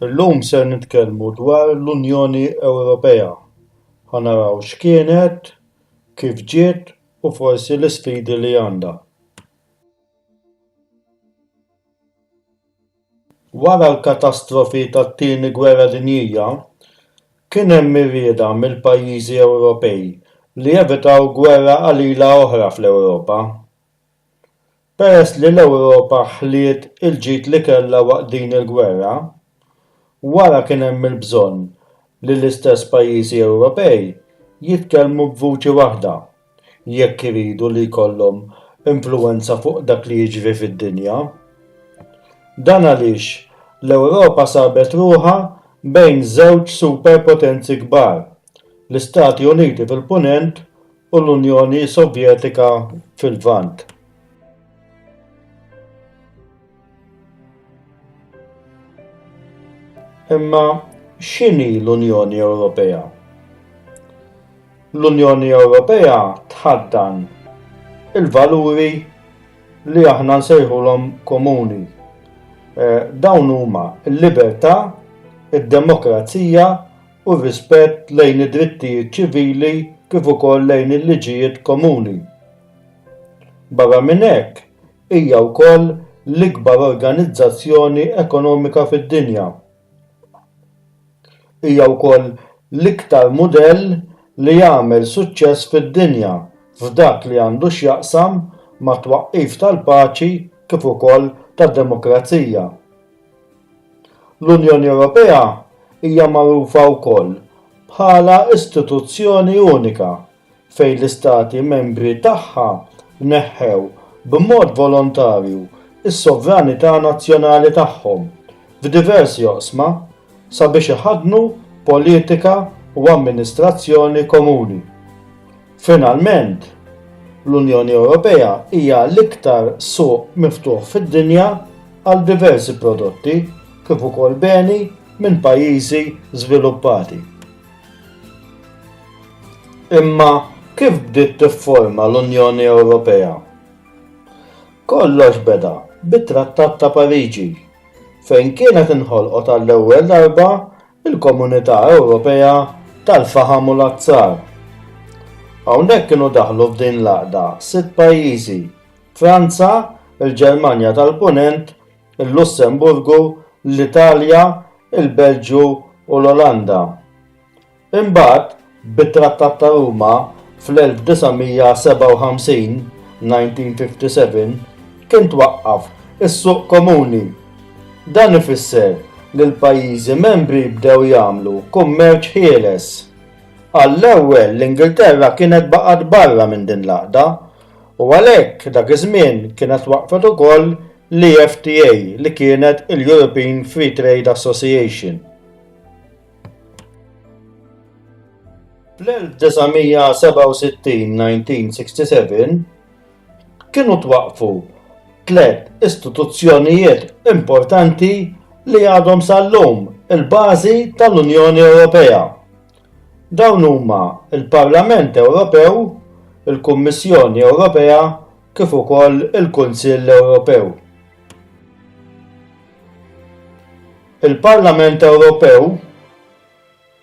Illum ser nitkellmu dwar l-Unjoni Ewropea. Ħanaraw x'kienet, kif ġiet u forsi l-isfidi li għandha. Wara l-katastrofi tat-Tieni Gwerra Dinjija, kien hemm irrieda mill-pajjiżi Ewropej li jevitaw gwerra qalila oħra fl-Ewropa. Peress li l-Ewropa ħliet il-ġid li kellha waqt din il-gwerra, wara kien hemm il-bżonn li l-istess pajjiżi Ewropej jitkellmu b'vuċi waħda jekk iridu li jkollhom influwenza fuq dak li jiġri fid-dinja. Dan għaliex l-Ewropa sabet ruħha bejn żewġ superpotenzi kbar, l-Istati Uniti fil-Punent u l-Unjoni Sovjetika fil-Lvant. Imma x'inhi l-Unjoni Ewropea? L-Unjoni Ewropea tħaddan il-valuri li aħna nsejħulhom komuni. Dawn huma l-libertà, id-demokrazija u r-rispett lejn id-drittijiet ċivili kif ukoll lejn il-liġijiet komuni. Barra minn hekk hija wkoll l-ikbar organizzazzjoni ekonomika fid-dinja. Hija wkoll l-iktar mudell li jagħmel suċċess fid-dinja f'dak li għandu x'jaqsam ma' twaqqif tal-paċi kif ukoll tad-demokrazija. L-Unjoni Ewropea hija magħrufa wkoll bħala istituzzjoni unika fejn l-istati membri tagħha neħħew b'mod volontarju is-sovranità nazzjonali tagħhom f'diversi oqsma sabiex iħaddnu politika u amministrazzjoni komuni. Finalment, l-Unjoni Ewropea hija l-iktar suq miftuħ fid-dinja għal diversi prodotti kif ukoll beni minn pajjiżi żviluppati. Imma kif bdiet tifforma l-Unjoni Ewropea? Kollox beda bit-Trattat ta' Pariġi, fejn kienet inħolqot għall-ewwel darba il-Komunità Ewropea tal-Faħam u l-Azzar. Hawnhekk kienu daħlu f'din l-għaqda 6 pajjiżi: Franza, il-Ġermanja tal-Punent, il-Lussemburgu, l-Italja, il-Belġju u l-Olanda. Imbagħad bit-Trattat ta' Ruma fl-1957, 1957, kien twaqqaf is-suq komuni. Dan ifisser li l-pajjiżi membri bdew jagħmlu kummerċ ħieles. Għall-ewwel l-Ingilterra kienet baqgħet barra minn din l-għaqda u għalhekk dak iż-żmien kienet waqfet ukoll l-EFTA li kienet il-European Free Trade Association. Fl-1967-1967 kienu twaqqfu 3 istituzzjonijiet importanti li għadhom sal-lum il-bażi tal-Unjoni Ewropea. Dawn huma il-Parlament Ewropew, il-Kummissjoni Ewropea kif ukoll il-Kunsill Ewropew. Il-Parlament Ewropew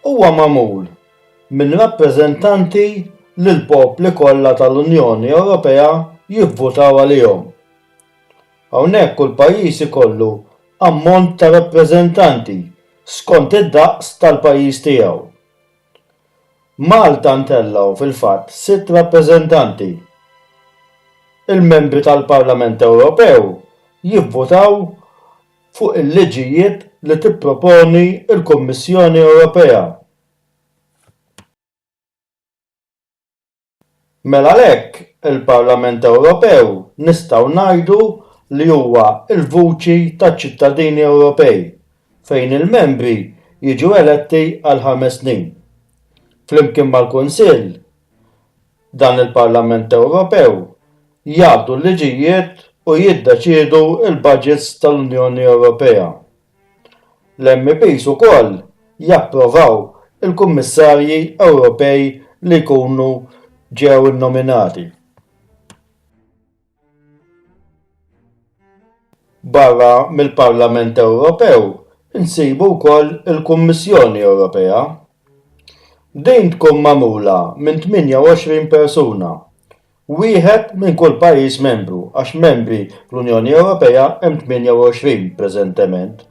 huwa magħmul minn rappreżentanti li l-popli kollha tal-Unjoni Ewropea jivvutaw għalihom. Hawnhekk kull pajjiż ikollu ammont ta' rappreżentanti skont id-daqs tal-pajjiż tiegħu. Malta ntellaw fil-fatt 6 rappreżentanti. Il-membri tal-Parlament Ewropew jivvotaw fuq il-liġijiet li tipproponi il-Kummissjoni Ewropea. Mela għalhekk il-Parlament Ewropew nistgħu ngħidu li huwa l-vuċi taċ-ċittadini Ewropej fejn il-membri jiġu eletti għal 5 snin. Flimkien mal-Kunsill, dan il-Parlament Ewropew jagħtu l-liġijiet u jiddeċiedu l-budgets tal-Unjoni Ewropea. L-MEPs ukoll japprovaw il-Kummissarji Ewropej li jkunu ġew innominati. Barra mill-Parlament Ewropew, insibu wkoll il-Kummissjoni Ewropea. Din tkun magħmula minn 28 persuna, wieħed minn kull pajjiż membru, għax membri fl-Unjoni Ewropea hemm 28 preżentement.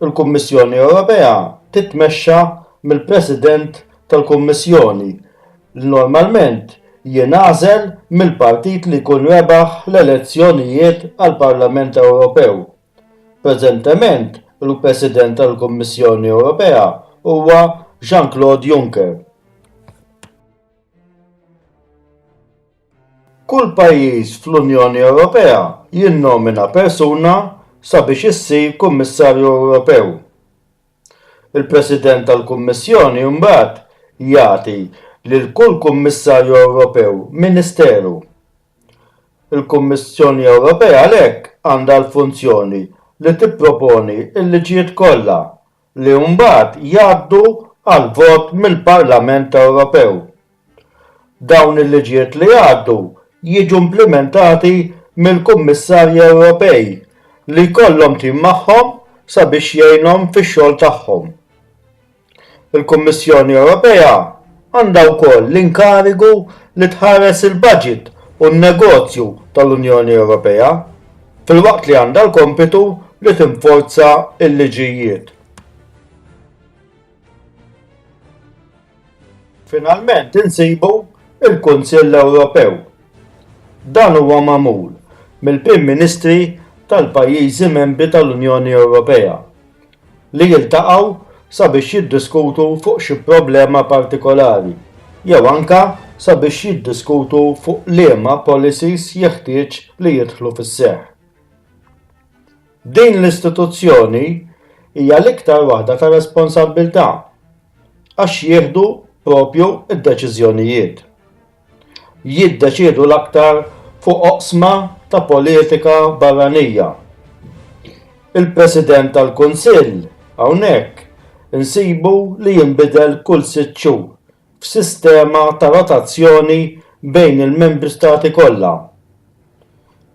Il-Kummissjoni Ewropea titmexxa mill-President tal-Kummissjoni li normalment jingħażel mill-partit li jkun rebaħ l-elezzjonijiet għall-Parlament Ewropew. Preżentement il-President tal-Kummissjoni Ewropea huwa Jean-Claude Juncker. Kull pajjiż fl-Unjoni Ewropea jinnomina persuna sabiex issir Kummissarju Ewropew. Il-President tal-Kummissjoni mbagħad jagħti lil kull Kummissarju Ewropew ministeru. Il-Kummissjoni Ewropea għalhekk għandha l-funzjoni li tipproponi l-liġijiet kollha li mbagħad jgħaddu għal vot mill-Parlament Ewropew. Dawn il-liġijiet li jgħaddu jiġu implementati mill-Kummissarji Ewropej li jkollhom tim magħhom sabiex jgħinhom fix-xogħol tagħhom. Il-Kummissjoni Ewropea għandha wkoll l-inkarigu li tħares il-budget u n-negozju tal-Unjoni Ewropea filwaqt li għandha l-kompitu li tinforza l-liġijiet. Finalment insibu il-Kunsill Ewropew. Dan huwa magħmul mill-Prim Ministri tal-pajjiżi membri tal-Unjoni Ewropea li jiltaqgħu sabiex jiddiskutu fuq xi problema partikolari jew anke sabiex jiddiskutu fuq liema policies jeħtieġ li jidħlu fis-seħħ. Din l-istituzzjoni hija l-iktar waħda ta' responsabbiltà għax jieħdu propju id-deċiżjonijiet. Jiddeċiedu l-aktar fuq oqsma ta' politika barranija. Il-President tal-Kunsill hawnhekk insibu li jinbidel kull 6 xhur f'sistema ta' rotazzjoni bejn il-membri stati kollha.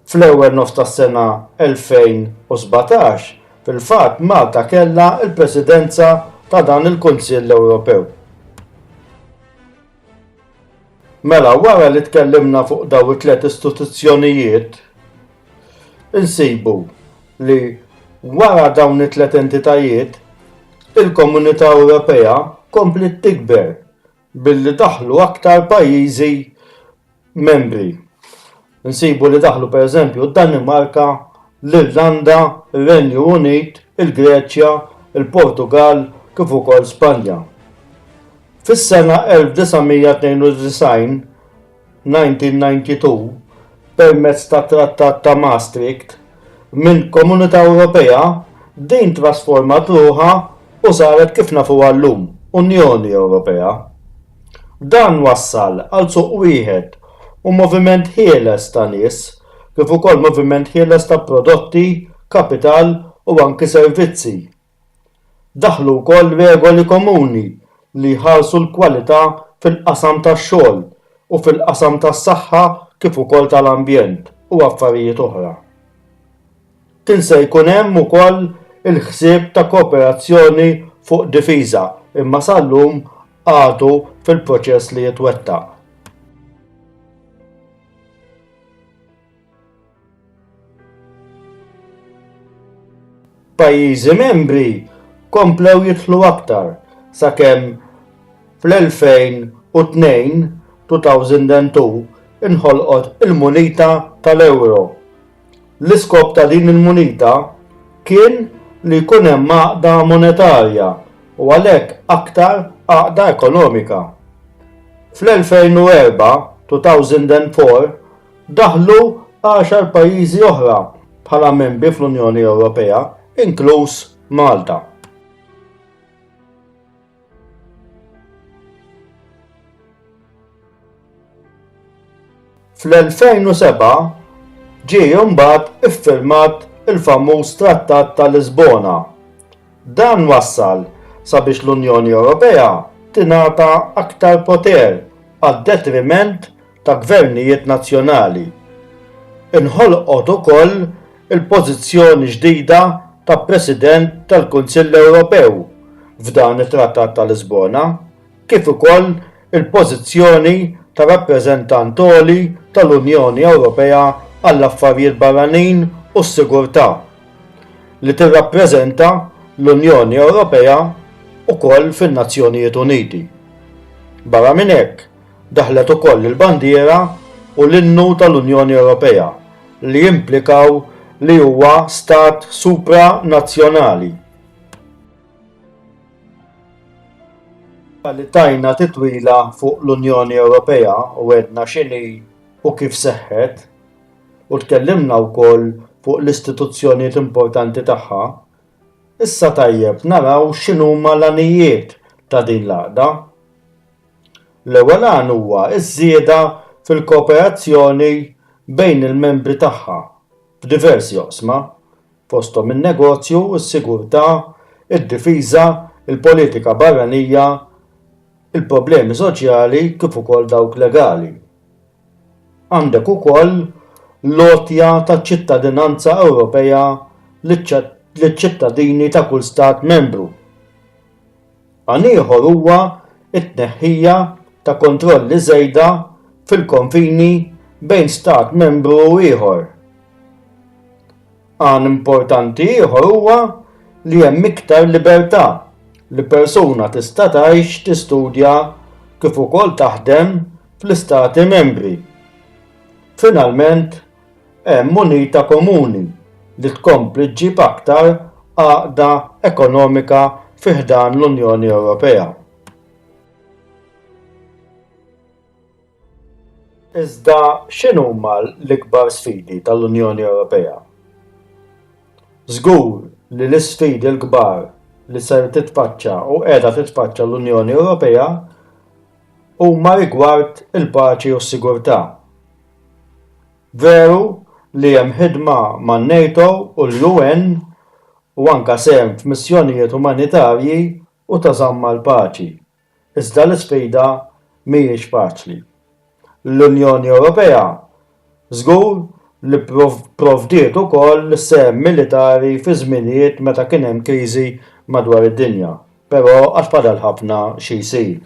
Fl-ewwel nofs tas-sena 2017 fil-fatt Malta kellha l-Presidenza ta' dan il-Kunsill Ewropew. Mela wara li tkellimna fuq daw it-tliet istituzzjonijiet, insibu li wara dawn it-tliet entitajiet il-Komunità Ewropea komplet tikber billi daħlu aktar pajjiżi membri. Insibu li daħlu pereżempju d-Danimarka, l-Irlanda, ir-Renju Unit, il-Greċja, il-Portugal kif ukoll Spanja. Fis-sena 1992 permezz tat Trattat ta' Maastricht minn Komunità Ewropea din trasformat ruħha u saret kif nafuha llum Unjoni Ewropea. Dan wassal għal suq wieħed u moviment ħieles ta' nies kif ukoll moviment ħieles ta' prodotti, kapital u anki servizzi. Daħlu wkoll regoli komuni li jħarsu l-kwalità fil-qasam tax-xogħol u fil-qasam tas-saħħa kif ukoll tal-ambjent u affarijiet oħra. Kien se jkun hemm ukoll il-ħsieb ta' kooperazzjoni fuq difiża imma sal-lum għadu fil-proċess li jitwettaq. Pajjiżi membri komplew jidħlu aktar sakemm fl-2002 inħolqot il-munita tal-Ewro. L-iskop ta' din il-munita kien li jkun hemm għaqda monetarja u għalhekk aktar għaqda ekonomika. Fl-2004 daħlu 10 pajjiżi oħra bħala membri fl-Unjoni Ewropea, inkluż Malta. Fl-2007 ġie mbagħad iffirmat il-famuż Trattat ta' Lisbona. Dan wassal sabiex l-Unjoni Ewropea tingħata aktar poter għad-detriment ta' gvernijiet nazzjonali. Inħolqot ukoll il-pożizzjoni ġdida ta' President tal-Kunsill Ewropew f'dan it-Trattat ta' Lisbona, kif ukoll il-pożizzjoni ta' rappreżentant għoli tal-Unjoni Ewropea għall-affarijiet barranin u s-sigurtà li tirrappreżenta l-Unjoni Ewropea ukoll fin-Nazzjonijiet Uniti. Barra minn hekk daħlet ukoll il-bandiera u l-innu tal-Unjoni Ewropea li jimplikaw li huwa stat supranazzjonali. Li tajna titwila fuq l-Unjoni Ewropea u għedna x'inhi u kif seħħet u tkellimna wkoll fuq l-istituzzjonijiet importanti tagħha, issa tajjeb naraw x'inhuma l-għanijiet ta' din l-għaqda. L-ewwel għan huwa ż-żieda fil-kooperazzjoni bejn il-membri tagħha f'diversi oqsma, fosthom in-negozju, is-sigurtà, id-difiża, il-politika barranija, il-problemi soċjali kif ukoll dawk legali. Għandek ukoll l-għotja taċ-ċittadinanza Ewropea liċ-ċittadini ta' kull stat membru. Għan ieħor huwa t-tneħħija ta' kontrolli żejda fil-konfini bejn stat membru u ieħor. Għan importanti ieħor huwa li hemm iktar libertà li persuna tista' tgħix tistudja kif ukoll taħdem fl-istati membri. Finalment hemm munita komuni li tkompli ġġib aktar għaqda ekonomika fi ħdan l-Unjoni Ewropea. Iżda x'inhuma l-ikbar sfidi tal-Unjoni Ewropea? Żgur li l-isfidi l-kbar li ser titfaċċa u qiegħda titfaċċa l-Unjoni Ewropea huma rigward il-paċi u s-sigurtà. Veru li hemm ħidma man-NATO u l-UN u anke sehem f'missjonijiet umanitarji u ta' żamma l-paċi. Iżda l-isfida mhijiex faċli. L-Unjoni Ewropea żgur li provdiet ukoll sehem militari fi żminijiet meta kien hemm kriżi madwar id-dinja, però għad fadal ħafna xi jsir.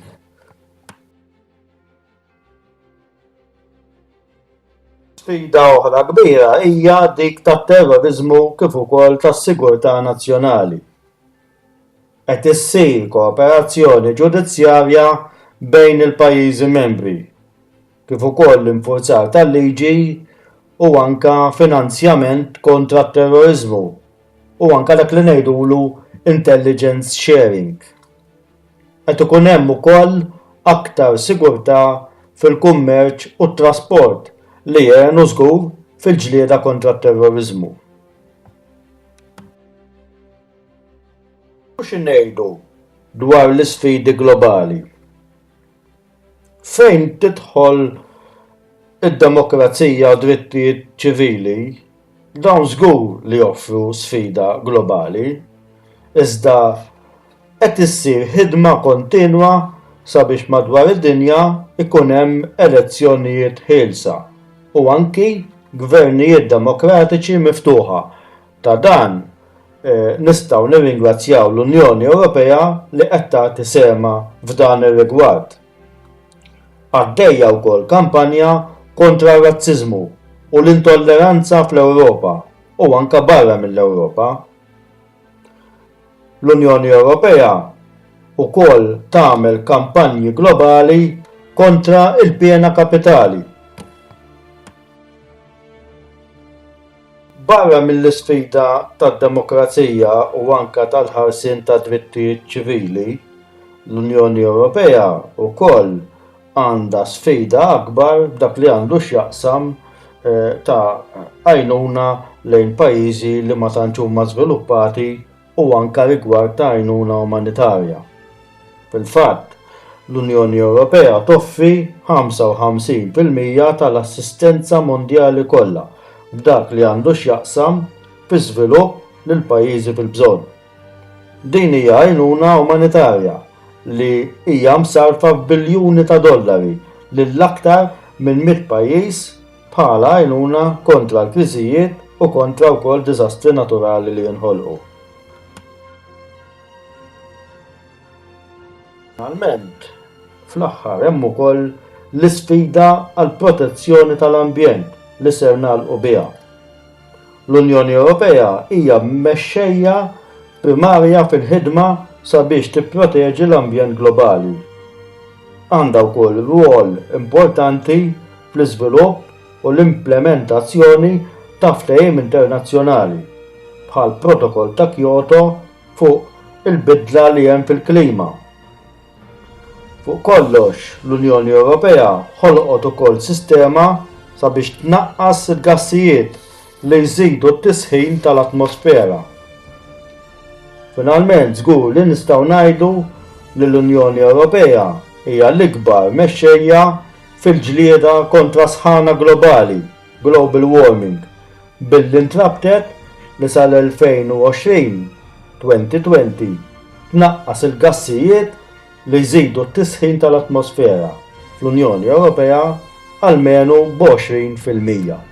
Sfida oħra kbira hija dik tat-terrorizmu kif ukoll tas-sigurtà nazzjonali. Qed issir kooperazzjoni ġudizzjarja bejn il-pajjiżi membri, kif ukoll l-infurzar tal-liġi u anke finanzjament kontra t-terrorizmu u anke dak li ngħidulu intelligence sharing. Qed ikun hemm ukoll aktar sigurtà fil-kummerċ u t-trasport li jgħinu żgur fil-ġlieda kontra t-terrorizmu. U x'ngħidu dwar l-isfidi globali? Fejn tidħol id-demokrazija u drittijiet ċivili, dawn żgur li joffru sfida globali, iżda qed issir ħidma kontinwa sabiex madwar id-dinja ikun hemm elezzjonijiet ħielsa u anki gvernijiet demokratiċi miftuħa. Ta' dan nistgħu nirringrazzjaw l-Unjoni Ewropea li qed tagħti sema f'dan ir-rigward. Għaddejja wkoll kampanja kontra r-razziżmu u l-intolleranza fl-Ewropa u anke barra mill-Ewropa. L-Unjoni Ewropea wkoll tagħmel kampanji globali kontra il-pjena kapitali. Barra mill-isfida tad-demokrazija u anke tal-ħarsien ta' drittijiet ċivili, l-Unjoni Ewropea wkoll għandha sfida akbar b'dak li għandu x'jaqsam ta' għajnuna lejn pajjiżi li ma tantx huma żviluppati u anke rigward ta' għajnuna umanitarja. Fil-fatt, l-Unjoni Ewropea toffri 55% tal-assistenza mondjali kollha f'dak li għandu x'jaqsam fi-żvilupp lil pajjiżi fil-bżonn. Din hija għajnuna umanitarja li hija msarfa f'biljuni ta' dollari lill-aktar minn 100 pajjiż bħala għajnuna kontra l-kriżijiet u kontra wkoll diżastri naturali li jinħolqu. Finalment, fl-aħħar hemm ukoll l-isfida għall protezzjoni tal-ambjent li ser nagħlqu biha. L-Unjoni Ewropea hija mmexxejja primarja fil-ħidma sabiex tipproteġi l-ambjent globali. Għandha wkoll rwol importanti fl-iżvilupp u l-implementazzjoni ta' ftehim internazzjonali bħal protokoll ta' Kyoto fuq il-bidla li hemm fil-klima. Fuq kollox, l-Unjoni Ewropea ħolqot ukoll sistema sabiex tnaqqas il-gassijiet li jżidu t-tisħin tal-atmosfera. Finalment żgur li nistgħu ngħidu li l-Unjoni Ewropea hija l-ikbar mexxejja fil-ġlieda kontra sħana globali, global warming, billi intrabtet li sal-2020 tnaqqas il-gassijiet li jżidu t-tisħin tal-atmosfera fl-Unjoni Ewropea almenu b'20%.